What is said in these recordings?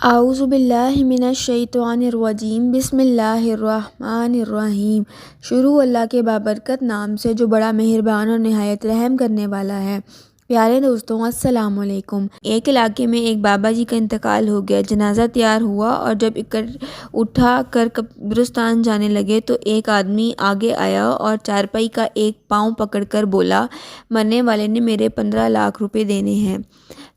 اعوذ باللہ من الشیطان الرجیم بسم اللہ الرحمن الرحیم۔ شروع اللہ کے بابرکت نام سے جو بڑا مہربان اور نہایت رحم کرنے والا ہے۔ پیارے دوستوں، السلام علیکم۔ ایک علاقے میں ایک بابا جی کا انتقال ہو گیا۔ جنازہ تیار ہوا اور جب اٹھا کر قبرستان جانے لگے تو ایک آدمی آگے آیا اور چارپائی کا ایک پاؤں پکڑ کر بولا، مرنے والے نے میرے 15 لاکھ روپے دینے ہیں،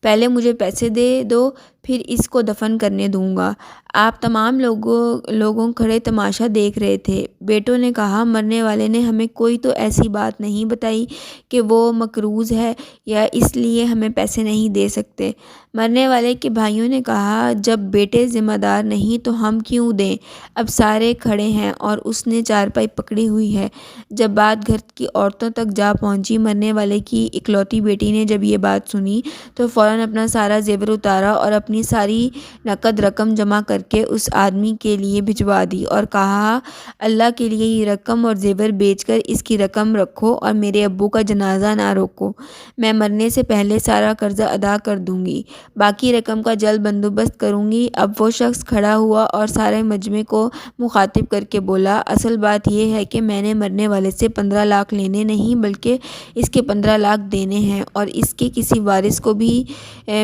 پہلے مجھے پیسے دے دو، پھر اس کو دفن کرنے دوں گا۔ آپ تمام لوگوں کھڑے تماشا دیکھ رہے تھے۔ بیٹوں نے کہا، مرنے والے نے ہمیں کوئی تو ایسی بات نہیں بتائی کہ وہ مقروض ہے یا اس لیے ہمیں پیسے نہیں دے سکتے۔ مرنے والے کے بھائیوں نے کہا، جب بیٹے ذمہ دار نہیں تو ہم کیوں دیں؟ اب سارے کھڑے ہیں اور اس نے چارپائی پکڑی ہوئی ہے۔ جب بات گھر کی عورتوں تک جا پہنچی، مرنے والے کی اکلوتی بیٹی نے جب یہ بات سنی تو فوراً اپنا سارا زیور اتارا اور اپنی ساری نقد رقم جمع کر کے اس آدمی کے لیے بھجوا دی اور کہا، اللہ کے لیے یہ رقم اور زیور بیچ کر اس کی رقم رکھو اور میرے ابو کا جنازہ نہ روکو، میں مرنے سے پہلے سارا قرضہ ادا کر دوں گی، باقی رقم کا جلد بندوبست کروں گی۔ اب وہ شخص کھڑا ہوا اور سارے مجمع کو مخاطب کر کے بولا، اصل بات یہ ہے کہ میں نے مرنے والے سے 15 لاکھ لینے نہیں بلکہ اس کے 15 لاکھ دینے ہیں، اور اس کے کسی وارث کو بھی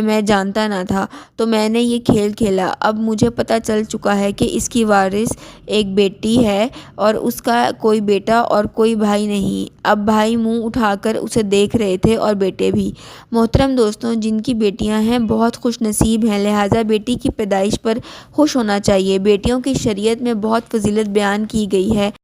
میں جانتا نہ تھا، تو میں نے یہ کھیل کھیلا۔ اب مجھے پتہ چل چکا ہے کہ اس کی وارث ایک بیٹی ہے اور اس کا کوئی بیٹا اور کوئی بھائی نہیں۔ اب بھائی منہ اٹھا کر اسے دیکھ رہے تھے اور بیٹے بھی۔ محترم دوستوں، جن کی بیٹیاں ہیں بہت خوش نصیب ہیں، لہٰذا بیٹی کی پیدائش پر خوش ہونا چاہیے۔ بیٹیوں کی شریعت میں بہت فضیلت بیان کی گئی ہے۔